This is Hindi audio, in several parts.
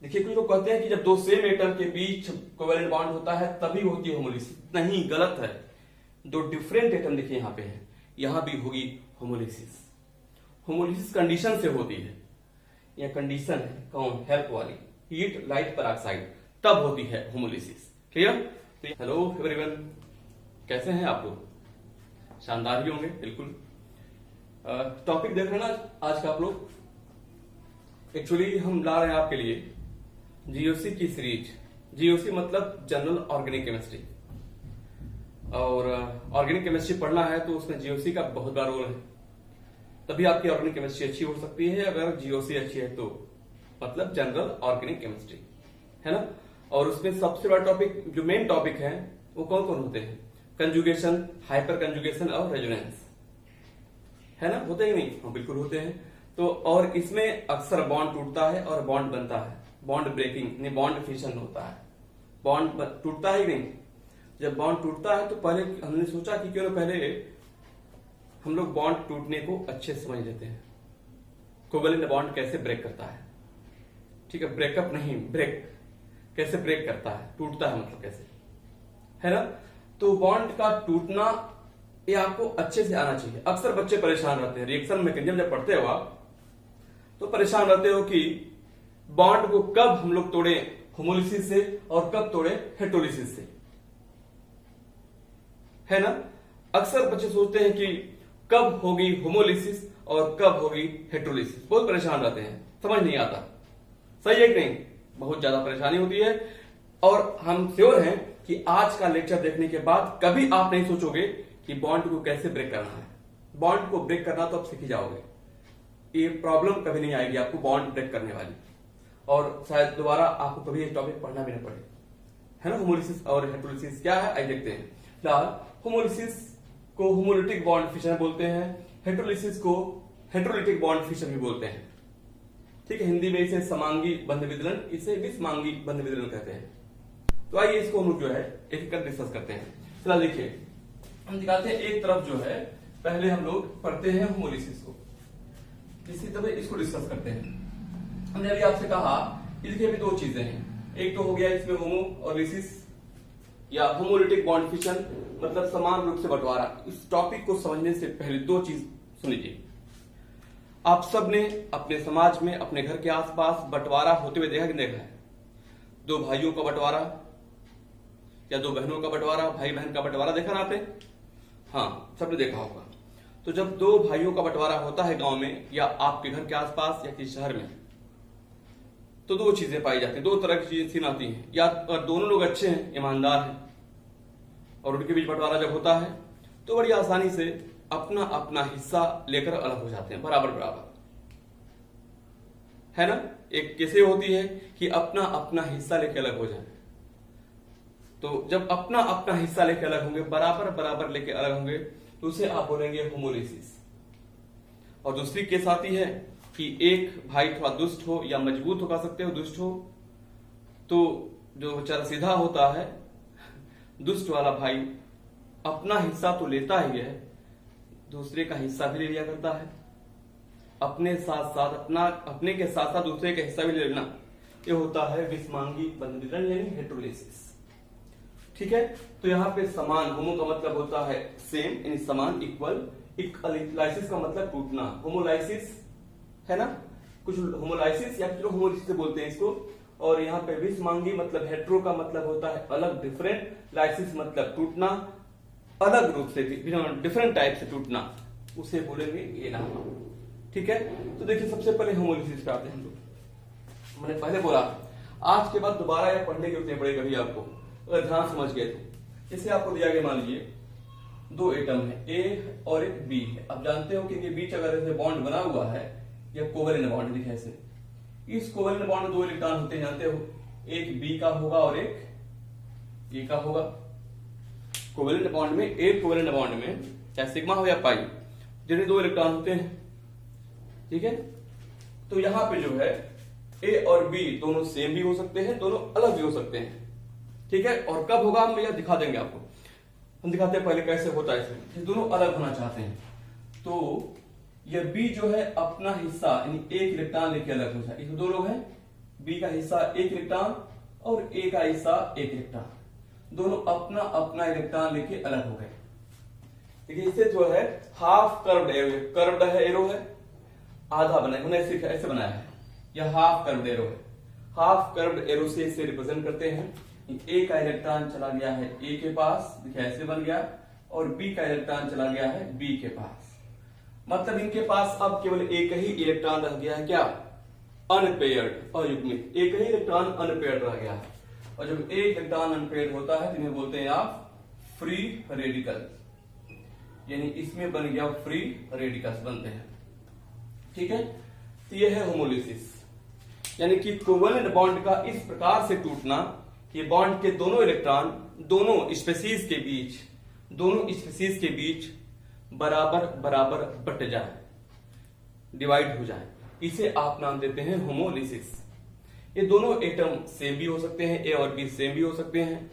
देखिए कुछ लोग कहते हैं कि जब दो सेम एटम के बीच कोवेलेंट बॉन्ड होता है तभी होती है होमोलिसिस। नहीं, गलत है। दो डिफरेंट एटम देखिए यहाँ पे है, यहाँ भी होगी होमोलिसिस। होमोलिसिस कंडीशन से होती है। यह कंडीशन है कौन, हेल्प वाली, हीट लाइट पेरोक्साइड, तब होती है होमोलिसिस। क्लियर? तो हेलो एवरीवन, कैसे हैं आप लोग? शानदार ही होंगे बिल्कुल। टॉपिक देख रहे हैं ना आज का आप लोग। एक्चुअली हम ला रहे हैं आपके लिए जीओसी की सीरीज। जीओसी मतलब जनरल ऑर्गेनिक केमिस्ट्री, और ऑर्गेनिक केमिस्ट्री पढ़ना है तो उसमें जीओसी का बहुत बड़ा रोल है। तभी आपकी ऑर्गेनिक केमिस्ट्री अच्छी हो सकती है। अगर जीओसी अच्छी है तो मतलब जनरल ऑर्गेनिक केमिस्ट्री, है ना। और उसमें सबसे बड़ा टॉपिक, जो मेन टॉपिक है, वो कौन कौन होते हैं? कंजुगेशन, हाइपर कंजुगेशन और रेजोनेंस, है ना। होते ही नहीं? हाँ बिल्कुल होते हैं। तो और इसमें अक्सर बॉन्ड टूटता है और बॉन्ड बनता है। बॉन्ड ब्रेकिंग नहीं, बॉन्ड फिशन होता है। बॉन्ड टूटता ही नहीं। जब बॉन्ड टूटता है तो पहले हमने सोचा कि क्यों ना पहले हम लोग बॉन्ड टूटने को अच्छे से समझ लेते हैं। कोवेलेंट बॉन्ड कैसे ब्रेक करता है, ठीक है। ब्रेकअप नहीं, ब्रेक कैसे ब्रेक करता है, टूटता है मतलब कैसे, है ना। तो बॉन्ड का टूटना ये आपको अच्छे से आना चाहिए। अक्सर बच्चे परेशान रहते हैं रिएक्शन मैकेनिज्म जब पढ़ते हो आप, तो परेशान रहते हो कि बॉन्ड को कब हम लोग तोड़े होमोलिसिस से और कब तोड़े हेटेरोलिसिस से, है ना। अक्सर बच्चे सोचते हैं कि कब होगी होमोलिसिस और कब होगी हेटेरोलिसिस। बहुत परेशान रहते हैं, समझ नहीं आता। सही है कि नहीं? बहुत ज्यादा परेशानी होती है। और हम श्योर हैं कि आज का लेक्चर देखने के बाद कभी आप नहीं सोचोगे कि बॉन्ड को कैसे ब्रेक करना है। बॉन्ड को ब्रेक करना तो आप सीख ही जाओगे। ये प्रॉब्लम कभी नहीं आएगी आपको बॉन्ड ब्रेक करने वाली, और शायद दोबारा आपको कभी ये टॉपिक पढ़ना भी ना पड़े, है ना। होमोलिसिस और हेटेरोलिसिस क्या है, आइए देखते हैं। फिलहाल होमोलिसिस को होमोलिटिक बॉन्ड फिशन बोलते हैं, हेटेरोलिसिस को हेटेरोलिटिक बॉन्ड फिशन भी बोलते हैं, ठीक है। हिंदी में इसे समांगी बंध विदलन, इसे विषमांगी बंध विदलन कहते हैं। तो आइए इसको हम लोग जो है एक एक कर डिस्कस करते हैं। फिलहाल देखिए हम दिखाते हैं एक तरफ जो है, पहले हम लोग पढ़ते हैं होमोलिसिस को, इसी तरह इसको डिस्कस करते हैं। हमने अभी आपसे कहा इसके भी दो चीजें हैं। एक तो हो गया इसमें होमो और लिसिस या होमोलिटिक बॉन्ड फिशन, मतलब समान रूप से बंटवारा। इस टॉपिक को समझने से पहले दो चीज सुन लीजिए। आप सब ने अपने समाज में, अपने घर के आसपास बंटवारा होते हुए देखा कि देखा है? दो भाइयों का बंटवारा या दो बहनों का बंटवारा, भाई बहन का बंटवारा देखा ना आपने? हाँ, सबने देखा होगा। तो जब दो भाइयों का बंटवारा होता है गांव में या आपके घर के आसपास या किसी शहर में, तो दो चीजें पाई जाती हैं, दो तरह की चीजें आती हैं। या अगर दोनों लोग अच्छे हैं, ईमानदार हैं, और उनके बीच बंटवारा जब होता है तो बड़ी आसानी से अपना अपना हिस्सा लेकर अलग हो जाते हैं, बराबर बराबर, है ना। एक कैसे होती है कि अपना अपना हिस्सा लेकर अलग हो जाए। तो जब अपना अपना हिस्सा लेकर अलग होंगे, बराबर बराबर लेकर अलग होंगे, तो उसे आप बोलेंगे होमोलिसिस। और दूसरी केस आती है कि एक भाई थोड़ा दुष्ट हो या मजबूत हो, कह सकते हो दुष्ट हो, तो जो बेचारा सीधा होता है, दुष्ट वाला भाई अपना हिस्सा तो लेता ही है, दूसरे का हिस्सा भी ले लिया करता है। अपने साथ साथ अपने के साथ साथ दूसरे का हिस्सा भी ले लेना, ये होता है विषमांगी बंध विदलन यानी हेटेरोलिसिस, ठीक है। तो यहाँ पे समान, होमो का मतलब होता है सेम यानी समान, इक्वल। लाइसिस का मतलब टूटना, होमोलाइसिस, है ना। कुछ होमोलाइसिस या कुछ लोग होमोलिसिस से बोलते हैं इसको। और यहाँ पे विषमांगी मतलब हेट्रो का मतलब होता है अलग, डिफरेंट। लाइसिस मतलब टूटना, अलग रूप से, डिफरेंट टाइप से टूटना, उसे बोलेंगे ये नाम, ठीक है। तो देखिए सबसे पहले होमोलिसिस पे आते हैं हम लोग। मैंने पहले बोला आज के बाद दोबारा यह पढ़ने की जरूरत नहीं पड़ेगी कभी आपको, अगर ध्यान समझ गए तो। इसे आपको दिया गया, मान लीजिए दो एटम है, ए और एक बी है। अब जानते हो कि इनके बीच अगर ऐसे बॉन्ड बना हुआ है, या कोवेलेंट बॉन्ड लिखा है ऐसे, इस कोवेलेंट बॉन्ड में दो इलेक्ट्रॉन होते हैं, जानते हो, एक बी का होगा और एक ए का होगा। कोवेलेंट बॉन्ड में, एक कोवेलेंट बॉन्ड में चाहे सिग्मा हो या पाई, जिन्हें दो इलेक्ट्रॉन होते हैं, ठीक है। तो यहां पे जो है ए और बी दोनों सेम भी हो सकते हैं, दोनों अलग भी हो सकते हैं, ठीक है। और कब होगा हम यह दिखा देंगे आपको। हम दिखाते हैं पहले कैसे होता है इसमें। दोनों अलग होना चाहते हैं तो यह बी जो है अपना हिस्सा यानी एक इलेक्ट्रॉन लेके अलग हो जाए। इसमें दो लोग हैं, बी का हिस्सा एक इलेक्ट्रॉन और ए का हिस्सा एक इलेक्ट्रॉन, दोनों अपना अपना इलेक्ट्रॉन लेके अलग हो गए। देखिए इसे जो है हाफ कर्व्ड है एरो है, आधा बनाया ऐसे बनाया है, यह हाफ कर्व्ड एरो है। हाफ कर्व्ड एरो से इसे रिप्रेजेंट करते हैं। ए का इलेक्ट्रॉन चला गया है ए के पास, देखिए ऐसे बन गया, और बी का इलेक्ट्रॉन चला गया है बी के पास। मतलब इनके पास अब केवल एक ही इलेक्ट्रॉन रह गया है, क्या? अनपेयर्ड, अयुग्मित। एक ही इलेक्ट्रॉन अनपेयर्ड रह गया है, और जब एक इलेक्ट्रॉन अनपेयर्ड होता है तो इन्हें बोलते हैं आप फ्री रेडिकल, यानी इसमें बन गया फ्री रेडिकल्स बनते हैं। ठीक है, तो यह है होमोलिसिस, यानी कि कोवेलेंट बॉन्ड का इस प्रकार से टूटना कि बॉन्ड के दोनों इलेक्ट्रॉन दोनों स्पीशीज के बीच बराबर बराबर बट जाए, डिवाइड हो जाए, इसे आप नाम देते हैं होमोलिसिस। ये दोनों एटम सेम भी हो सकते हैं, ए और बी सेम भी हो सकते हैं,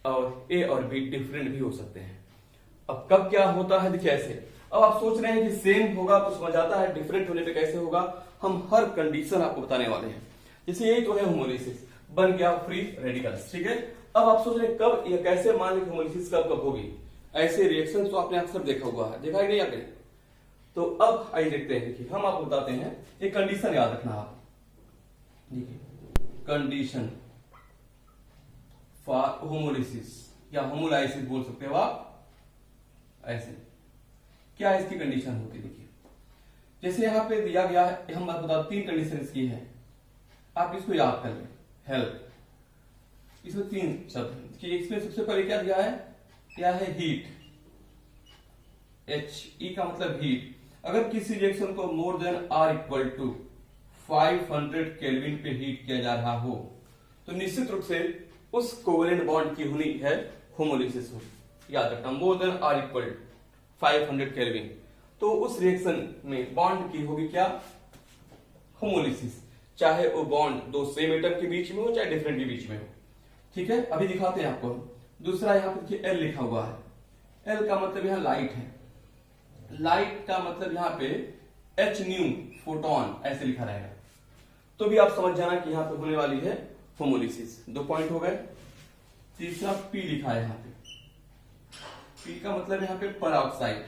और ए और बी डिफरेंट भी हो सकते हैं। अब कब क्या होता है, देखिए ऐसे। अब आप सोच रहे हैं कि सेम होगा तो समझ आता है, डिफरेंट होने पे कैसे होगा, हम हर कंडीशन आपको बताने वाले हैं। जैसे यही तो है होमोलिसिस, बन गया फ्री रेडिकल्स। ठीक है, अब आप सोच रहे हैं कब या कैसे मान लें होमोलिसिस कब कब होगी। ऐसे रिएक्शन तो आपने अक्सर देखा हुआ है, देखा ही नहीं आपने? तो अब आइए देखते हैं। देखिए हम आपको बताते हैं, एक कंडीशन याद रखना आप। देखिए कंडीशन फॉर होमोलिसिस या होमोलाइसिस बोल सकते हो आप। ऐसे क्या इसकी कंडीशन होती है, देखिए जैसे यहां पे दिया गया है, हम बात बता 3 कंडीशन इसकी है, आप इसको याद कर लें। हेल्प, इसमें 3 शब्द कि इसमें सबसे पहले क्या दिया है हीट, He का मतलब हीट। अगर किसी रिएक्शन को more than or equal to 500 kelvin पे हीट किया जा रहा हो तो निश्चित रूप से उस कोवेलेंट बॉन्ड की होनी है होमोलिसिस हो। याद रखना, more than or equal 500 kelvin, तो उस रिएक्शन में बॉन्ड की होगी क्या? होमोलिसिस, चाहे वो बॉन्ड दो सेम एटम के बीच में हो चाहे डिफरेंट के बीच में हो। ठीक है, अभी दिखाते हैं आपको। दूसरा यहाँ पे देखिए एल लिखा हुआ है, एल का मतलब यहाँ लाइट है, लाइट का मतलब यहाँ पे एच न्यू फोटोन ऐसे लिखा रहेगा, तो भी आप समझ जाना कि यहाँ पे होने वाली है होमोलिसिस। 2 पॉइंट हो गए। तीसरा पी लिखा है यहाँ पे, पी का मतलब यहाँ पे पराऑक्साइड,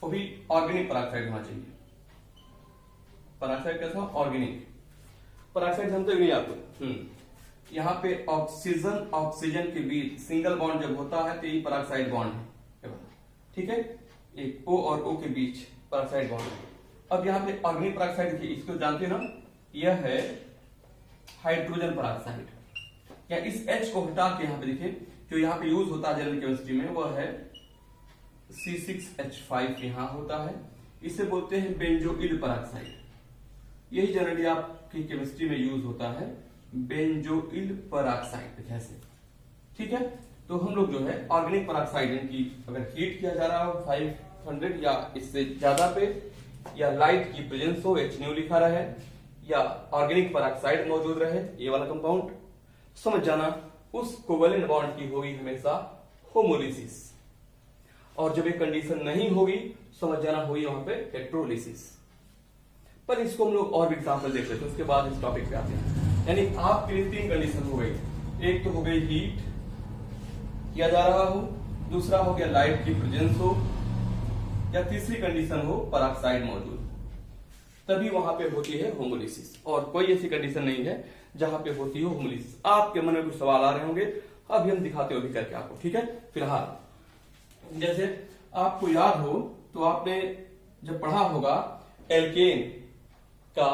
वो भी ऑर्गेनिक पराऑक्साइड होना चाहिए। पराऑक्साइड कैसा? ऑर्गेनिक पराऑक्साइड जानते हो नहीं आप? यहाँ पे ऑक्सीजन के बीच सिंगल बॉन्ड जब होता है तो ये पराऑक्साइड बॉन्ड है। ठीक है, एक O और O के बीच पराऑक्साइड बॉन्ड है। अब यहाँ पे ऑर्गेनिक पराऑक्साइड देखिए, इसको जानते ना, यह है हाइड्रोजन पराऑक्साइड। या इस H को हटा के यहाँ पे देखिए, जो यहाँ पे यूज होता है जनरल केमिस्ट्री में, वह है C6H5 यहाँ होता है, इसे बोलते हैं बेंजोइल पराऑक्साइड। यही जनरली आपकी केमिस्ट्री में यूज होता है, बेंजोइल पराऑक्साइड जैसे। ठीक है, तो हम लोग जो है ऑर्गेनिक पराऑक्साइड की अगर हीट किया जा रहा हो 500 या इससे ज्यादा पे, या लाइट की प्रेजेंस हो, H न्यू लिखा रहे, या ऑर्गेनिक पराऑक्साइड मौजूद रहे, ये वाला कंपाउंड, समझ जाना उस कोवेलेंट बॉन्ड की होगी हमेशा होमोलिसिस। और जब एक कंडीशन नहीं होगी समझ जाना होगी वहां पे हेट्रोलिसिस। पर इसको हम लोग और भी एग्जाम्पल देख लेते हैं, उसके बाद इस टॉपिक पे आते हैं। यानी आपके लिए 3 कंडीशन हो गई, एक तो हो गई हीट किया जा रहा हो, दूसरा हो गया लाइट की प्रेजेंस हो, या तीसरी कंडीशन हो पराऑक्साइड मौजूद, तभी वहां पे होती है होमोलिसिस। और कोई ऐसी कंडीशन नहीं है जहां पे होती हो होमोलिसिस। आपके मन में कुछ सवाल आ रहे होंगे, अभी हम दिखाते हो भी करके आपको। ठीक है, फिलहाल जैसे आपको याद हो तो आपने जब पढ़ा होगा एल्केन का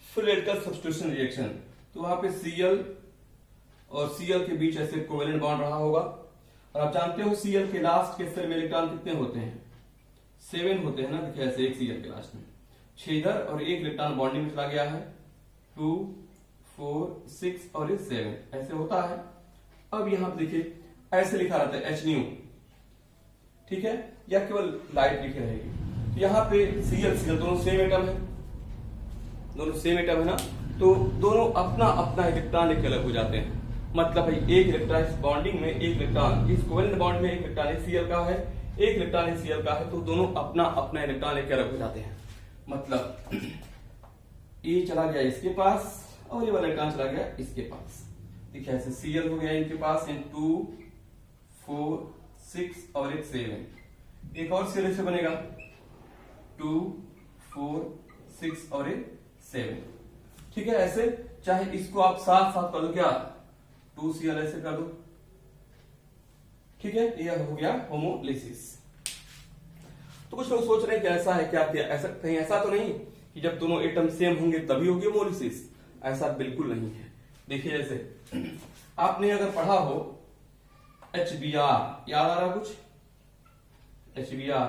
फ्री रेडिकल सब्स्टिट्यूशन रिएक्शन, तो वहां पे Cl और Cl के बीच ऐसे कोवेलेंट बॉन्ड रहा होगा। और आप जानते हो Cl के लास्ट के सेल में इलेक्ट्रॉन कितने होते हैं? 7 होते हैं ना। देखिए ऐसे एक Cl के लास्ट में 6 इधर और एक इलेक्ट्रॉन बॉन्डिंग में चला गया है, 2 4 6 और ये 7 ऐसे होता है। अब यहां पे देखिए ऐसे लिखा रहता है H न्यू, ठीक है, या केवल लाइट लिखी रहेगी। तो यहाँ पे Cl दोनों सेम एटम है, दोनों सेम एटम है ना, तो दोनों अपना अपना इलेक्ट्रॉन लेके अलग हो जाते हैं। मतलब भाई एक इलेक्ट्रॉन इस बॉन्डिंग में, एक इलेक्ट्रॉन इस कोवेलेंट बॉन्ड में, एक इलेक्ट्रॉन Cl का है, एक इलेक्ट्रॉन Cl का है, तो दोनों अपना अपना इलेक्ट्रॉन लेके अलग हो जाते हैं। मतलब ये चला गया इसके पास और ये वाला इलेक्ट्रॉन चला गया इसके पास। देखिए ऐसे Cl हो गया इनके पास इन 2 4 6 और एक 7। एक और Cl से बनेगा 2 4 6 और एक 7। ठीक है, ऐसे चाहे इसको आप साथ साथ कर दो, क्या 2Cl ऐसे कर दो। ठीक है, यह हो गया होमोलिसिस। तो कुछ लोग सोच रहे हैं कि ऐसा है क्या, ऐसा कहीं ऐसा तो नहीं कि जब दोनों एटम सेम होंगे तभी होगी होमोलिसिस? ऐसा बिल्कुल नहीं है। देखिए जैसे आपने अगर पढ़ा हो HBr, याद आ रहा कुछ? HBr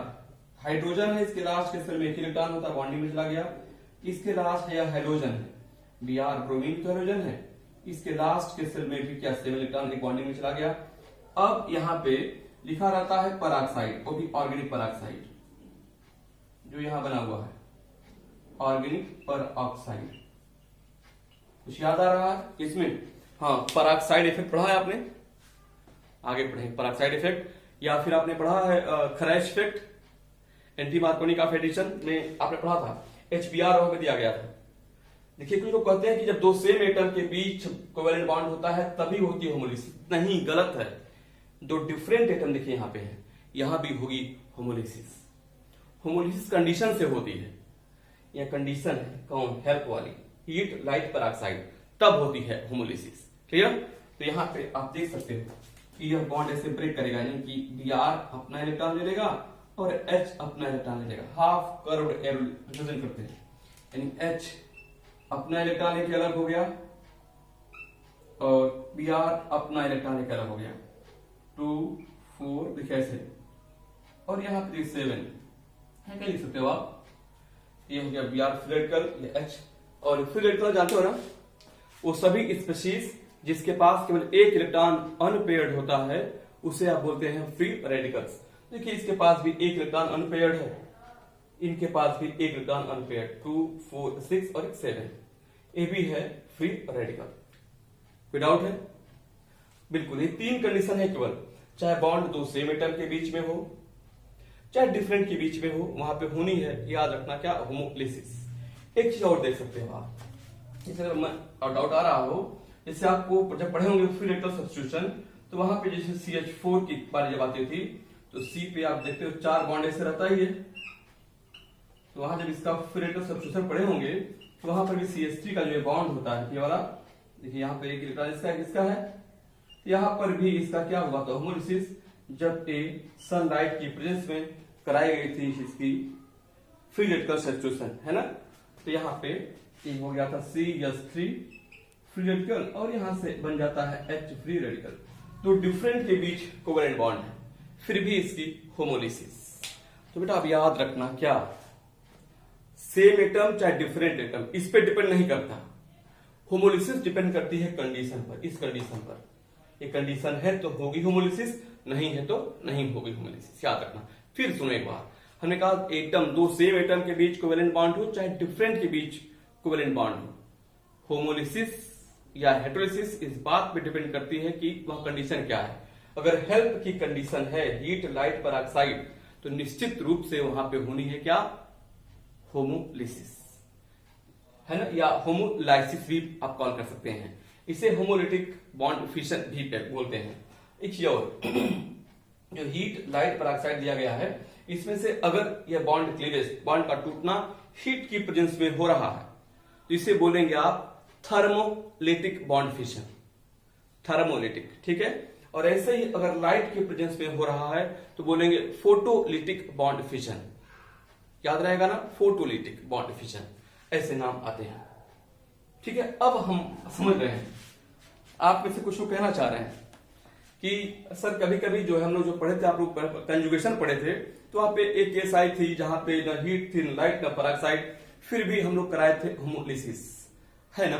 हाइड्रोजन है, इसके लास्ट के सेल में एक इलेक्ट्रॉन होता है, बॉन्डिंग में चला गया। इसके लास्ट है हाइड्रोजन है, Br ब्रोमीन का हाइड्रोजन है, इसके लास्ट के सेल में भी क्या 7 इलेक्ट्रॉन एक बॉन्डिंग में चला गया। अब यहाँ पे लिखा रहता है पराक्साइड, वो भी ऑर्गेनिक पराक्साइड, जो यहां बना हुआ है ऑर्गेनिक परऑक्साइड। कुछ याद आ रहा है इसमें? हाँ, पराक्साइड इफेक्ट पढ़ा है आपने, आगे पढ़ेंगे पराक्साइड इफेक्ट, या फिर आपने पढ़ा है Kharasch effect, anti Markovnikov of addition में आपने पढ़ा था, HBr में दिया गया था। देखिए कुछ लोग कहते हैं कि जब दो सेम एटम के बीच कोवेलेंट बॉन्ड होता है तभी होती है होमोलिसिस। नहीं, गलत है। दो डिफरेंट एटम देखिए यहां पे है, यहां भी होगी होमोलिसिस। होमोलिसिस कंडीशन से होती है, यह कंडीशन है कौन? हेल्प वाली, हीट लाइट पराक्साइड, तब होती है होमोलिसिस। क्लियर? तो यहाँ पे आप देख सकते हो कि यह बॉन्ड ऐसे ब्रेक करेगा, यानी कि Br अपना इलेक्ट्रॉन ले लेगा और H अपना इलेक्ट्रॉन ले लेगा। हाफ कर्व्ड रिप्रेजेंट करते हैं, यानी H अपना इलेक्ट्रॉन लेके अलग हो गया और Br अपना इलेक्ट्रॉन लेके अलग हो गया। 2 4 देखिए ऐसे, और यहाँ पे 7 है, क्या लिख सकते हो आप? ये हो गया Br फ्री रेडिकल, ये H। और फ्री रेडिकल जानते हो ना, वो सभी स्पीशीज जिसके पास केवल एक इलेक्ट्रॉन अनपेयर्ड होता है उसे आप बोलते हैं फ्री रेडिकल्स। देखिए इसके पास भी एक इलेक्ट्रॉन अनपेयर्ड है, इनके पास भी एक इलेक्ट्रॉन अनपेयर्ड, 2 4 6 और 7। ये भी है फ्री रेडिकल। कोई डाउट है? बिल्कुल, ये 3 कंडीशन है केवल, चाहे बॉन्ड दो सेम एटम के बीच में हो चाहे डिफरेंट के बीच में हो, वहां पे होनी है। याद रखना क्या? होमोलिसिस। एक चीज और देख सकते हो आप, जैसे डाउट आ रहा हो, जैसे आपको जब पढ़े होंगे फ्री रेडिकल सब्स्टिट्यूशन, तो वहां पे जैसे CH4 की बात जब आती थी तो C पे आप देखते हो 4 बॉन्ड ऐसे रहता ही है। तो वहां जब इसका फ्री रेडिकल सब्स्टिट्यूशन पढ़े होंगे तो वहां पर भी CH3 का जो बॉन्ड होता है ये वाला, देखिए यहाँ पे एक इलेक्ट्रॉन इसका है, यहाँ पर भी इसका क्या हुआ था? होमोलिसिस, जब ए सनलाइट की प्रेजेंस में कराई गई थी इसकी फ्री रेडिकल सब्स्टिट्यूशन, है ना। तो यहाँ पे ये हो गया था CH3 फ्री रेडिकल और यहां से बन जाता है H फ्री रेडिकल। तो डिफरेंट के बीच कोवेलेंट बॉन्ड है, फिर भी इसकी होमोलिसिस। तो बेटा अब याद रखना क्या, सेम एटम चाहे डिफरेंट एटम, इस पे डिपेंड नहीं करता। होमोलिसिस डिपेंड करती है कंडीशन पर, इस कंडीशन पर। ये कंडीशन है तो होगी होमोलिसिस, नहीं है तो नहीं होगी होमोलिसिस, याद रखना। फिर सुनो एक बार, हमने कहा एटम, दो सेम एटम के बीच कोवेलेंट बॉन्ड हो चाहे डिफरेंट के बीच कोवेलेंट बॉन्ड हो, होमोलिसिस या हेटेरोलिसिस इस बात पे डिपेंड करती है कि वह कंडीशन क्या है। अगर हेल्प की कंडीशन है, हीट लाइट पराक्साइड, तो निश्चित रूप से वहां पे होनी है क्या? होमोलिसिस, है ना, या होमोलाइसिस भी आप कॉल कर सकते हैं। इसे होमोलिटिक बॉन्ड फिशन भी बोलते हैं। एक चीज और, जो हीट लाइट पराक्साइड दिया गया है, इसमें से अगर यह बॉन्ड क्लीवेज, बॉन्ड का टूटना हीट की प्रेजेंस में हो रहा है, तो इसे बोलेंगे आप थर्मोलिटिक बॉन्ड फिशन, थर्मोलिटिक, ठीक है। और ऐसे ही अगर लाइट के प्रेजेंस में हो रहा है तो बोलेंगे फोटोलिटिक बॉन्ड फिशन, याद रहेगा ना, फोटोलिटिक बॉन्ड फिशन, ऐसे नाम आते हैं। ठीक है, अब हम समझ रहे हैं। आप में से कुछ लोग कहना चाह रहे हैं कि सर कभी कभी जो है हम लोग जो पढ़े थे, आप लोग कंजुगेशन पढ़े थे, तो वहां पे एक केस आई थी जहां पे न हीट थी न लाइट न पराक्साइड, फिर भी हम लोग कराए थे होमोलिसिस, है ना।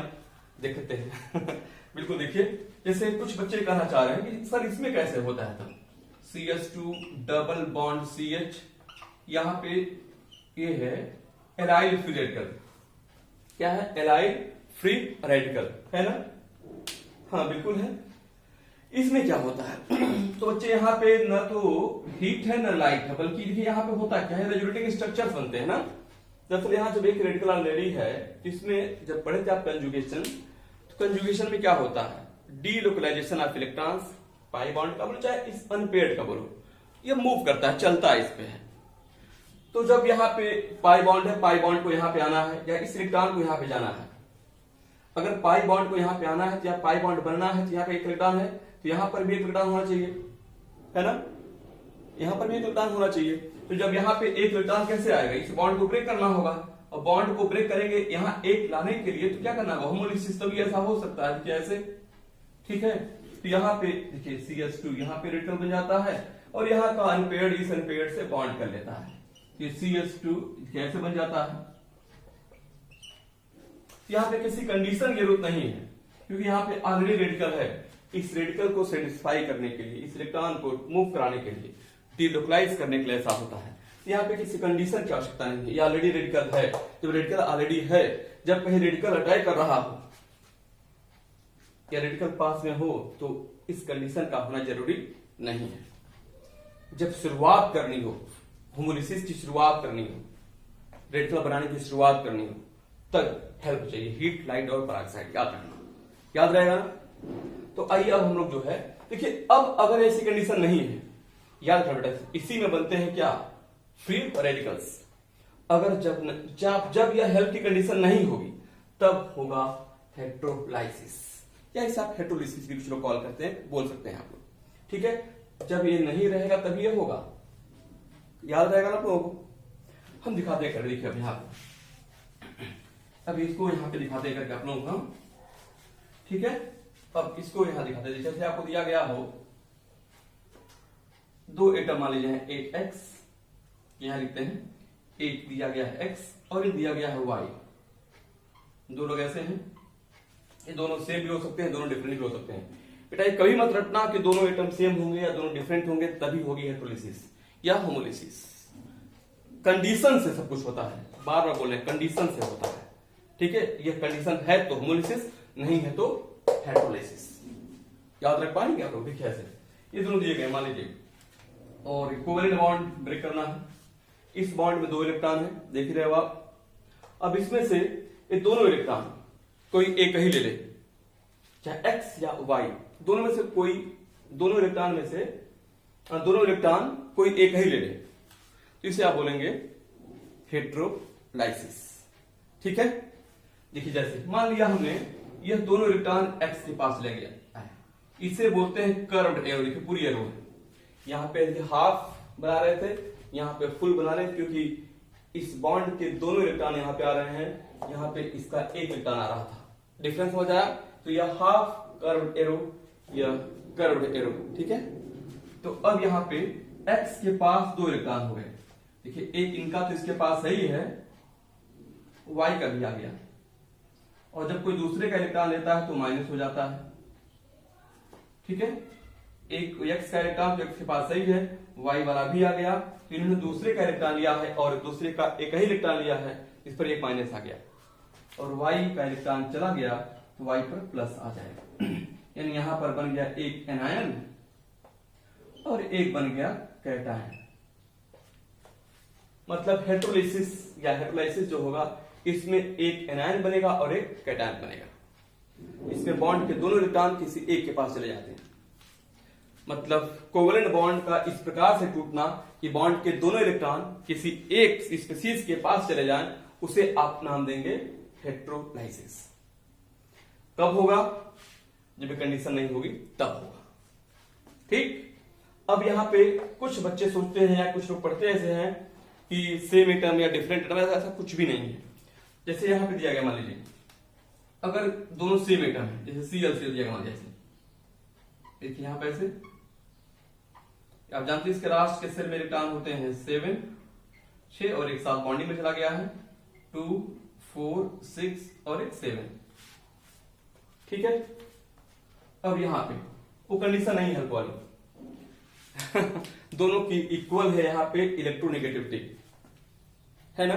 देखते हैं बिल्कुल, देखिए जैसे कुछ बच्चे कहना चाह रहे हैं कि सर इसमें कैसे होता है, तब CH2 डबल बॉन्ड CH, यहां पे ये है एलाइल फ्री रेडिकल, क्या है? एलाइल फ्री रेडिकल, है ना। हाँ बिल्कुल है। इसमें क्या होता है तो बच्चे यहाँ पे न तो हीट है न लाइट है, बल्कि देखिए यहाँ पे होता क्या है, रेजोनेटिंग स्ट्रक्चर्स बनते हैं ना, दरअसल यहाँ जब एक रेडिकल ऑलरेडी है, इसमें जब पढ़े थे आप कंजुगेशन, तो कंजुगेशन में क्या होता है, delocalisation of electrons, pi bond का बोलो चाहे इस अनपेयर्ड का बोलो, ये मूव करता है, चलता है इस पे है। तो जब यहाँ पे पाई बॉन्ड है, पाई बॉन्ड को यहाँ पे आना है या इस इलेक्ट्रॉन को यहाँ पे जाना है, अगर पाई बॉन्ड को यहाँ पे आना है तो या पाई बॉन्ड बनना है तो यहाँ पे एक इलेक्ट्रॉन है, तो यहाँ पर भी एक इलेक्ट्रॉन होना चाहिए, है ना, यहाँ पर भी एक इलेक्ट्रॉन होना चाहिए। तो जब यहाँ पे एक इलेक्ट्रॉन कैसे आएगा, इस बॉन्ड को ब्रेक करना होगा, और बॉन्ड को ब्रेक करेंगे यहाँ एक लाने के लिए तो क्या करना होगा, होमोलिसिस, तभी ऐसा हो सकता है कैसे, ठीक है। तो यहाँ पे देखिए CH2 यहाँ पे रेडिकल बन जाता है और यहाँ का अनपेयर्ड इस अनपेयर्ड से बॉन्ड कर लेता है, ये CH2 कैसे बन जाता है। यहाँ पे किसी कंडीशन की जरूरत नहीं है क्योंकि यहाँ पे ऑलरेडी रेडिकल है, इस रेडिकल को सेटिस्फाई करने के लिए, इस इलेक्ट्रॉन को मूव कराने के लिए, डीलोकलाइज करने के लिए ऐसा होता है। यहाँ पे किसी कंडीशन की आवश्यकता नहीं है, ये ऑलरेडी रेडिकल है। जब रेडिकल ऑलरेडी है, जब कहीं रेडिकल अटैक कर रहा हो या रेडिकल पास में हो तो इस कंडीशन का होना जरूरी नहीं है। जब शुरुआत करनी हो, होमोलिसिस की शुरुआत करनी हो, रेडिकल बनाने की शुरुआत करनी हो, तब हेल्प चाहिए, हीट, लाइट और पेरोक्साइड, याद रखना, याद रहेगा ना। तो आइए अब हम लोग जो है देखिए, अब अगर ऐसी कंडीशन नहीं है, याद रखना बेटा, इसी में बनते हैं क्या, फ्री रेडिकल्स। अगर जब यह हेल्प की कंडीशन नहीं होगी तब होगा हेट्रोलाइसिस, या इसे आप हेट्रोलिसिस भी कुछ लोग कॉल करते हैं, बोल सकते हैं आप लोग, ठीक है। जब ये नहीं रहेगा तभी ये होगा, याद रहेगा ना आप लोगों को। हम दिखाते हैं कर, देखिए यहाँ अब इसको यहाँ पे दिखाते करके आप लोगों को, ठीक है। अब इसको यहाँ दिखाते हैं, जैसे आपको दिया गया हो दो एटम मान लीजिए, एक एक्स यहां लिखते हैं, एक दिया गया है एक्स और एक दिया गया है वाई, दोनों कैसे हैं, ये दोनों सेम भी हो सकते हैं, दोनों डिफरेंट भी हो सकते हैं। बेटा ये कभी मत रटना कि दोनों एटम सेम होंगे या दोनों डिफरेंट होंगे तभी होगी हेट्रोलिसिस या होमोलिसिस। कंडीशन से सब कुछ होता है, बार बार बोल रहे हैं, कंडीशन से होता है, ठीक है। ये कंडीशन है तो होमोलिसिस, नहीं है तो हेट्रोलिसिस, याद रख पाएंगे आप लोग। देखिए ऐसे ये दोनों दिए गए मान लीजिए, और कोवेलेंट बॉन्ड ब्रेक करना है, इस बॉन्ड में दो इलेक्ट्रॉन है, देख रहे हो आप। अब इसमें से ये दोनों इलेक्ट्रॉन कोई एक ही ले ले, चाहे एक्स या वाई, दोनों में से कोई, दोनों इलेक्ट्रॉन में से दोनों इलेक्ट्रॉन कोई एक ही ले ले, तो इसे आप बोलेंगे हेट्रोलाइसिस, ठीक है। देखिए जैसे मान लिया हमने यह दोनों इलेक्ट्रॉन एक्स के पास ले गया, इसे बोलते हैं कर्व्ड एरो। देखिए पूरी एरो है, यहाँ पे हाफ बना रहे थे, यहाँ पे फुल बना रहे हैं, क्योंकि इस बॉन्ड के दोनों इलेक्ट्रॉन यहाँ पे आ रहे हैं, यहाँ पे इसका एक इलेक्ट्रॉन आ रहा था, डिफरेंस हो जाए तो यह हाफ कर्व्ड एरो, यह कर्व्ड एरो, ठीक है। तो अब यहाँ पे एक्स के पास दो इलेक्ट्रॉन हो गए, देखिए एक इनका तो इसके पास सही है, वाई का भी आ गया, और जब कोई दूसरे का इलेक्ट्रॉन लेता है तो माइनस हो जाता है, ठीक है। एक एक्स का इलेक्ट्रॉन तो एक्स के पास सही है, वाई वाला भी आ गया, तो इन्होंने दूसरे का इलेक्ट्रॉन लिया है और दूसरे का एक ही इलेक्ट्रॉन लिया है, इस पर एक माइनस आ गया, और वाई का इलेक्ट्रॉन चला गया तो वाई पर प्लस आ जाएगा। यानी यहां पर बन गया एक एनायन और एक बन गया कैटायन। मतलब हेट्रोलिसिस या हेट्रोलाइसिस जो होगा, इसमें एक एनायन बनेगा और एक कैटायन बनेगा। इसमें बॉन्ड के दोनों इलेक्ट्रॉन किसी एक के पास चले जाते हैं। मतलब कोवेलेंट बॉन्ड का इस प्रकार से टूटना कि बॉन्ड के दोनों इलेक्ट्रॉन किसी एक स्पीशीज के पास चले जाएं, उसे आप नाम देंगे हेट्रोलाइसिस। कब होगा? जब कंडीशन नहीं होगी तब होगा, ठीक। अब यहाँ पे कुछ बच्चे सोचते हैं या कुछ लोग पढ़ते ऐसे हैं कि सेम एटम या डिफरेंट एटम, ऐसा कुछ भी नहीं है। जैसे यहाँ पे दिया गया, मान लीजिए अगर दोनों सेम एटम है, जैसे Cl दिया गया, मान लीजिए देखिए यहाँ पे ऐसे, आप जानते हैं इसके लास्ट के सेल में इलेक्ट्रॉन होते हैं 7, 6 और एक साथ बॉन्डिंग में चला गया है 2, 4, 6 और एक 7, ठीक है। अब यहाँ पे वो कंडीशन नहीं है वाली दोनों की इक्वल है यहाँ पे इलेक्ट्रोनेगेटिविटी, है ना।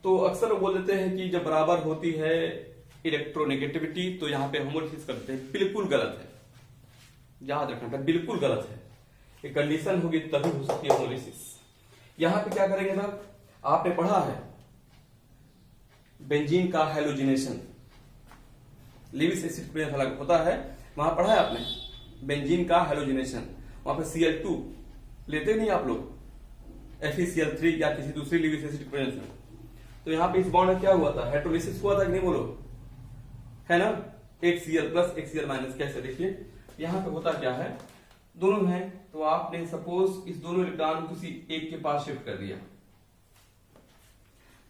तो अक्सर वो बोल देते हैं कि जब बराबर होती है इलेक्ट्रोनेगेटिविटी तो यहाँ पे होमोलिसिस करते हैं, बिल्कुल गलत है, याद रखना बिल्कुल गलत है। ये कंडीशन होगी तभी हो सकती है होमोलिसिस। यहाँ पे क्या करेंगे साहब, आपने पढ़ा है बेंजीन का हेलोजिनेशन, लिविस एसिड पे होता है, वहां पढ़ा है आपने बेंजीन का हेलोजिनेशन। वहां पे Cl2 लेते नहीं आप लोग, FeCl3 या किसी दूसरी लिविस एसिड प्रेजेंस में। तो यहाँ पे इस बॉन्ड में क्या हुआ था, हाइड्रोलिसिस हुआ था कि नहीं बोलो, है ना, एक Cl प्लस एक Cl माइनस। कैसे, देखिए यहाँ पे होता क्या है, दोनों हैं तो आपने सपोज इस दोनों इलेक्ट्रॉन किसी एक के पास शिफ्ट कर दिया।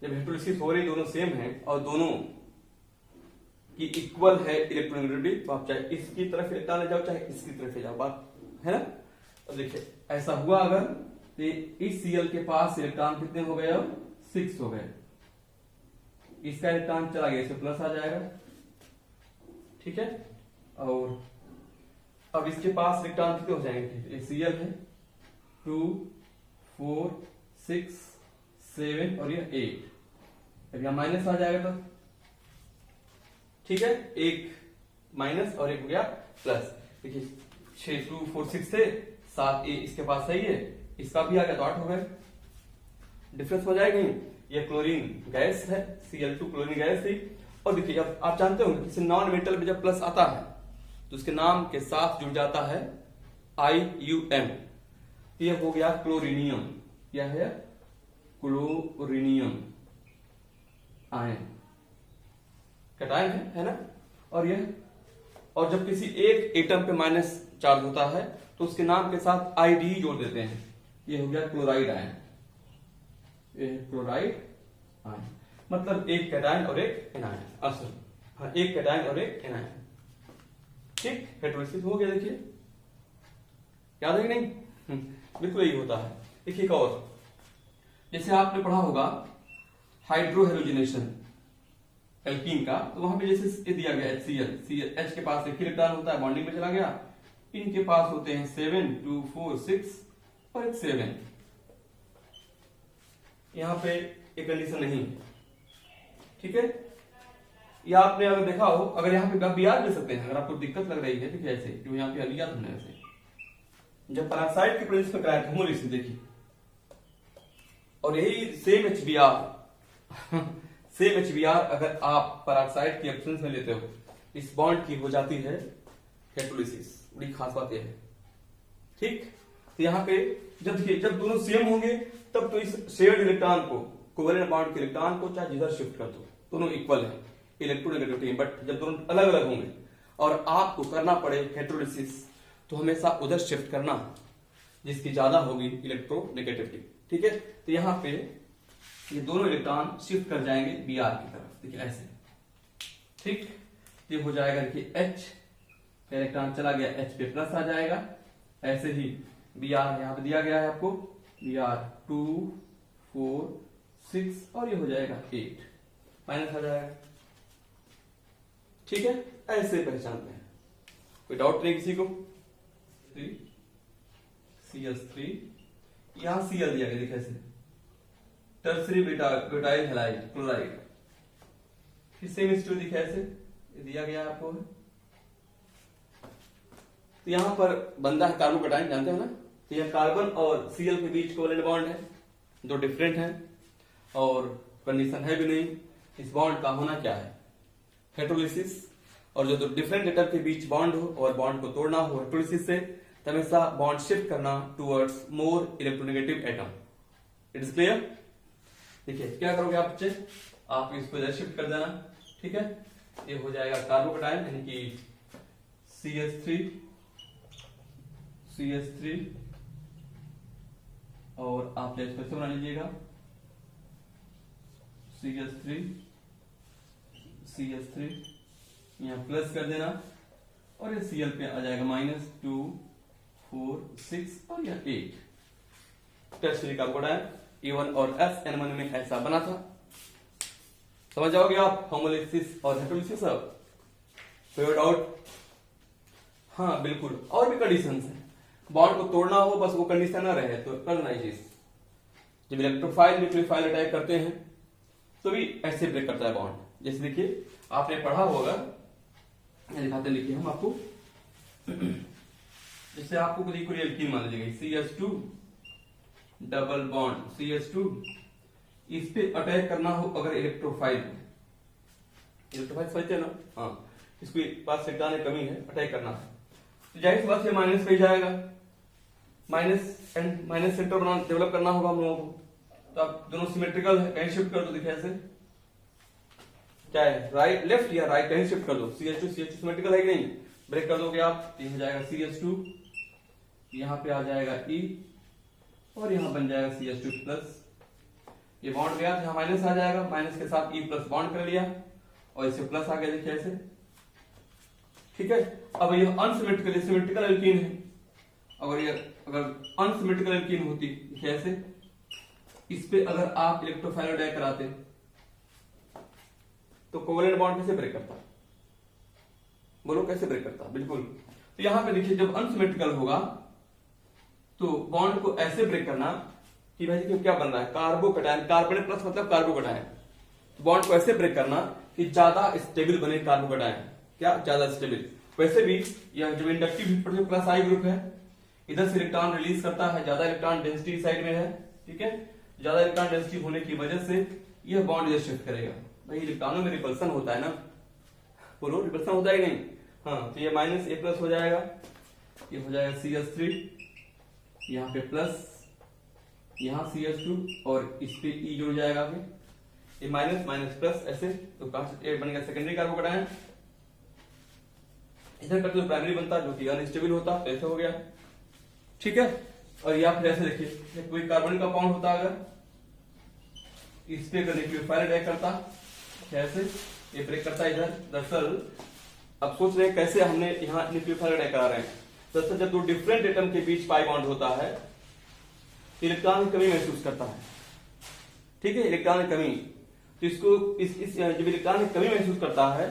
जब हाइड्रोलिसिस हो रही, दोनों सेम है और दोनों की इक्वल है इलेक्ट्रोनेगेटिविटी, तो आप चाहे इसकी तरफ इलेक्ट्रॉन ले जाओ चाहे इसकी तरफ ले जाओ, बात है ना। तो देखिए ऐसा हुआ अगर, तो इस Cl के पास इलेक्ट्रॉन कितने हो गए, अब 6 हो गए, इसका इलेक्ट्रॉन चला गया, इसे प्लस आ जाएगा, ठीक है। और अब इसके पास इलेक्ट्रॉन कितने हो जाएंगे, Cl है 2 4 6 7 और ये 8, अब यहां माइनस आ जाएगा, तो ठीक है, एक माइनस और एक हो गया प्लस। देखिए 6 2 4 6 थे, 7 इसके पास सही है, इसका भी आ गया तो 8 हो गए, डिफरेंस हो जाएगा। ये क्लोरीन गैस है, Cl2 क्लोरीन गैस थी। और देखिए अब आप जानते होंगे किसी नॉन मेटल में जब प्लस आता है तो उसके नाम के साथ जुड़ जाता है IUM, ये हो गया क्लोरीनियम, यह है क्लोरीनियम आयन, कैटायन है ना। और यह, और जब किसी एक एटम पे माइनस चार्ज होता है तो उसके नाम के साथ ID जोड़ देते हैं, ये हो गया क्लोराइड आयन, ये क्लोराइड आयन, मतलब एक कैटायन और एक एनायन, हाँ एक कैटायन और एक एनायन, ठीक। हाइड्रोलिसिस हो गया, देखिए याद है कि नहीं, बिल्कुल यही होता है। देखिए एक और, जैसे आपने पढ़ा होगा हाइड्रोहेलोजिनेशन एल्कीन का, तो वहां पे जैसे ये दिया गया HCl, H के पास एक इलेक्ट्रॉन होता है, बॉन्डिंग में चला गया, इनके पास होते हैं 7 2 4 6 और एक 7, यहां पे एक कंडीशन नहीं, ठीक है। या आपने अगर देखा हो, अगर यहाँ पे Br ले सकते हैं, अगर आपको दिक्कत लग रही है, देखिए ऐसे जो यहाँ पे लिया हमने ऐसे, जब पेरोक्साइड की प्रेजेंस में कराया होमोलिसिस, देखिए, और यही सेम HBr सेम HBr अगर आप पेरोक्साइड की एब्सेंस में लेते हो, इस बॉन्ड की हो जाती है हाइड्रोलिसिस, बड़ी खास बात यह है, ठीक। तो यहाँ पे जब देखिए जब दोनों सेम होंगे तब तो इस शेयर्ड इलेक्ट्रॉन को, कोवेलेंट बॉन्ड के इलेक्ट्रॉन को चाहे जिधर शिफ्ट कर दो, दोनों इक्वल है इलेक्ट्रोनेगेटिविटी। बट जब दोनों अलग अलग होंगे और आपको करना पड़े हाइड्रोलिसिस, तो हमेशा उधर शिफ्ट करना जिसकी ज्यादा होगी इलेक्ट्रोनेगेटिविटी, ठीक है। तो यहाँ पे ये दोनों इलेक्ट्रॉन शिफ्ट कर जाएंगे Br की तरफ, देखिए ऐसे, ठीक। ये हो जाएगा, देखिए H का इलेक्ट्रॉन चला गया, H पे प्लस आ जाएगा, ऐसे ही Br यहाँ पे दिया गया है आपको, Br 2 4 6 और ये हो जाएगा 8, माइनस आ जाएगा, ठीक है। ऐसे पहचानते हैं, कोई डाउट नहीं किसी को। 3 CH3, यहां Cl दिया गया, देखिए ऐसे, टर्सरी ब्यूटाइल हैलाइड क्लोराइड, फिर सेम स्टोरी दिखा ऐसे दिया गया आपको। तो यहां पर बंदा है कार्बोकैटायन, जानते हो ना, तो यह कार्बन और Cl के बीच कोवेलेंट बॉन्ड है, दो डिफरेंट हैं और कंडीशन है भी नहीं, इस बॉन्ड का होना क्या है, हाइड्रोलिसिस। और जो दो डिफरेंट एटम के बीच बॉन्ड हो और बॉन्ड को तोड़ना हो हाइड्रोलिसिस से, तो हमेशा बॉन्ड शिफ्ट करना towards more electronegative atom. It is clear. देखिए क्या करोगे आप बच्चे, आप इसको इधर शिफ्ट कर देना, ठीक है। ये हो जाएगा कार्बोकैटायन यानी कि CH3 और आप इसको ऐसे बना लीजिएगा CH3 यहाँ प्लस कर देना और ये Cl पे आ जाएगा -2 4 6 और यह 8। टर्शियरी कार्बोकैटायन E1 और SN1 में ऐसा बना था। समझ जाओगे आप होमोलिसिस और हाइड्रोलिसिस। अब कोई डाउट? हाँ बिल्कुल, और भी कंडीशंस हैं, बॉन्ड को तोड़ना हो बस वो कंडीशन ना रहे तो करना ही चीज। जब इलेक्ट्रोफाइल न्यूक्लियोफाइल अटैक करते हैं तो भी ऐसे ब्रेक करता है बॉन्ड। जैसे देखिए आपने पढ़ा होगा, दिखाते लिखिए हम आपको, जैसे आपको कोई एल्कीन मान लीजिएगा CH2 डबल बॉन्ड CH2 इस पे अटैक करना हो अगर इलेक्ट्रोफाइल समझते हैं ना, हाँ, इसके पास इलेक्ट्रॉन की कमी है, अटैक करना है, तो जाहिर सी बात है माइनस पे जाएगा, माइनस एंड माइनस सेंटर बना डेवलप करना होगा हम लोगों को। तो आप दोनों सिमेट्रिकल है, कहीं शिफ्ट कर दो, देखिए ऐसे क्या है, राइट लेफ्ट या राइट कहीं शिफ्ट कर दो, CH2 सिमेट्रिकल है कि नहीं, ब्रेक कर दोगे आप, ये हो जाएगा CH2, यहाँ पे आ जाएगा E और यहाँ बन जाएगा CH2 प्लस, ये बॉन्ड गया यहाँ माइनस आ जाएगा, माइनस के साथ E प्लस बॉन्ड कर लिया और इसे प्लस आ गया, देखिए ऐसे, ठीक है। अब ये अनसिमेट्रिकल सिमेट्रिकल एल्कीन है, अगर अनसिमेट्रिकल एल्कीन होती कैसे, इस पे अगर आप इलेक्ट्रोफाइल अटैक कराते तो कोवेलेंट बॉन्ड कैसे ब्रेक करता, बोलो कैसे ब्रेक करता, बिल्कुल। तो यहां पे देखिए जब अनसिमेट्रिकल होगा तो बॉन्ड को ऐसे ब्रेक करना कि भाई देखिए क्या बन रहा है, कार्बोकैटायन, कार्बोनेट प्लस मतलब कार्बोकैटायन, तो बॉन्ड को ऐसे ब्रेक करना कि ज्यादा स्टेबल बने कार्बोकैटायन, क्या ज्यादा स्टेबल। वैसे भी यह जब इंडक्टिव हीट पर प्लस आई ग्रुप है, इधर से इलेक्ट्रॉन रिलीज करता है, ज्यादा इलेक्ट्रॉन डेंसिटी साइड में है, ठीक है, ज्यादा इलेक्ट्रॉन डेंसिटी होने की वजह से यह बॉन्ड इधर शिफ्ट करेगा। भाई इलेक्ट्रॉनों में रिपल्सन होता है ना, बोलो रिपल्सन होता है कि नहीं, हाँ, तो ये माइनस A प्लस हो जाएगा, ये हो जाएगा CH3, यहाँ पे प्लस, यहाँ CH2 और इस पे E जुड़ जाएगा, फिर ये माइनस माइनस प्लस ऐसे, तो बनेगा सेकेंडरी कार्बोकैटायन, इधर करते तो प्राइमरी बनता जो कि अनस्टेबल होता, तो ऐसे हो गया, ठीक है। और या फिर ऐसे देखिए कोई कार्बन कंपाउंड होता अगर इस पे अगर न्यूक्लियोफाइल अटैक करता कैसे, ये ब्रेक करता इधर, दरअसल अब सोच रहे हैं कैसे हमने यहाँ न्यूक्लियोफाइल अटैक करा रहे हैं, दरअसल जब दो डिफरेंट एटम के बीच पाई बॉन्ड होता है इलेक्ट्रॉन की कमी महसूस करता है, ठीक है, इलेक्ट्रॉन की कमी, तो इसको जब इलेक्ट्रॉन की कमी महसूस करता है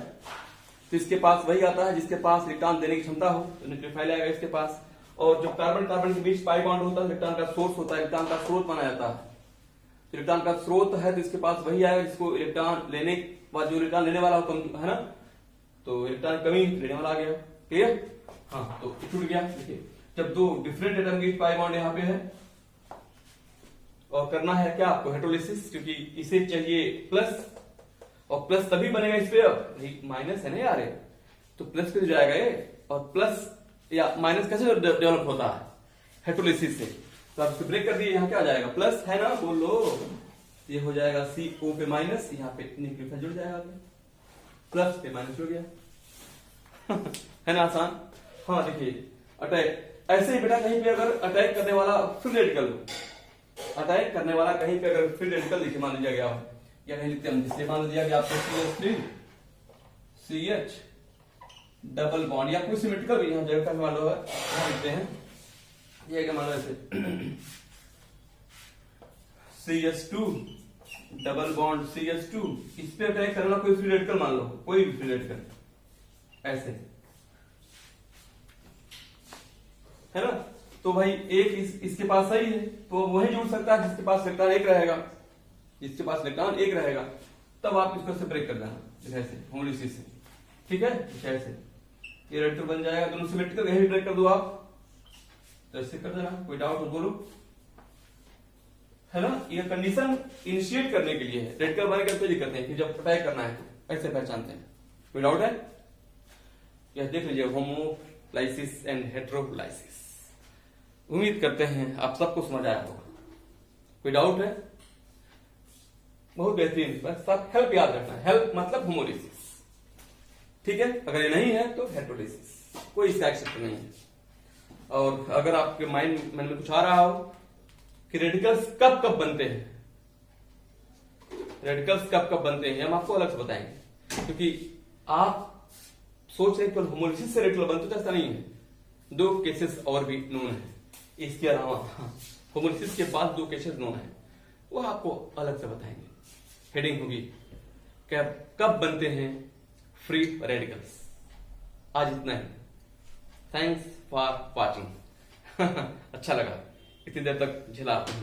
तो इसके पास वही आता है जिसके पास इलेक्ट्रॉन देने की क्षमता हो, तो न्यूक्लियोफाइल आएगा इसके पास। और जब कार्बन कार्बन के बीच पाई बॉन्ड होता है, इलेक्ट्रॉन का सोर्स होता है, इलेक्ट्रॉन का स्रोत माना जाता है, तो इलेक्ट्रॉन का स्रोत है तो इसके पास वही आएगा जिसको इलेक्ट्रॉन लेने बाद जो इलेक्ट्रॉन लेने वाला हो है ना, तो इलेक्ट्रॉन कमी लेने वाला आ गया, क्लियर, हाँ, तो छूट गया। देखिए जब दो डिफरेंट एटम के बीच पाई बॉन्ड यहाँ पे है और करना है क्या आपको हेटेरोलिसिस, क्योंकि इसे चाहिए प्लस, और प्लस तभी बनेगा इस पे, माइनस है ना यार, तो प्लस पे जाएगा ये, और प्लस या माइनस कैसे डेवलप होता है हेटेरोलिसिस से, तो आप इसको ब्रेक कर दिए, यहाँ क्या आ जाएगा प्लस, है ना, बोलो, ये हो जाएगा CO पे माइनस, यहाँ पे न्यूक्लियोफाइल जुड़ जाएगा, प्लस पे माइनस जुड़ गया है ना, आसान। हाँ देखिए अटैक ऐसे ही बेटा, कहीं पे अगर अटैक करने वाला फ्री रेडिकल हो, अटैक करने वाला कहीं पे अगर फ्री रेडिकल देखिए मान लिया गया हो, या नहीं लिखते हम, जिससे मान लिया गया आपको CH3 CH डबल बॉन्ड, या कोई सिमेट्रिकल भी यहाँ जगह का मान लो है, यहाँ लिखते हैं, ये क्या मान लो ऐसे CH2 डबल बॉन्ड CH2, इस पे अटैक करना कोई फ्री रेडिकल मान लो, कोई भी फ्री रेडिकल ऐसे, है ना, तो भाई एक इसके पास सही है तो वही जुड़ सकता है जिसके पास इलेक्ट्रॉन एक रहेगा, जिसके पास इलेक्ट्रॉन एक रहेगा, तब आप इसको से ब्रेक कर देना ऐसे होमोलिसिस से, ठीक है, ऐसे ये रेडिकल बन जाएगा, दोनों सिमेट्रिकल कहीं भी ब्रेक कर दो आप, तो ऐसे कर देना, कोई डाउट हो बोलो, है ना। ये कंडीशन इनिशिएट करने के लिए है, रेडिकल बने करके दिक्कत नहीं, फिर जब अटैक करना है तो ऐसे पहचानते हैं, कोई डाउट है, यह देख लीजिए होमोलाइसिस एंड हेटेरोलाइसिस। उम्मीद करते हैं आप सबको समझ आया होगा, कोई डाउट है, बहुत बेहतरीन, बस आप हेल्प याद रखना, हेल्प मतलब होमोलिसिस, ठीक है, अगर ये नहीं है तो हेटेरोलिसिस, कोई इसका एक्सेप्ट नहीं है। और अगर आपके माइंड में कुछ आ रहा हो कि रेडिकल्स कब कब बनते हैं, रेडिकल्स कब कब बनते हैं हम आपको अलग से बताएंगे, क्योंकि आप सोच रहे केवल होमोलिसिस से रेडिकल बनते, तो ऐसा नहीं है, दो केसेस और भी नोन है, इसके अलावा होमोलिसिस के बाद दो केसेस नोन है, वो आपको अलग से बताएंगे, हेडिंग होगी कब बनते हैं फ्री रेडिकल्स। आज इतना ही, थैंक्स फॉर वॉचिंग अच्छा लगा इतनी देर तक झेला आपने।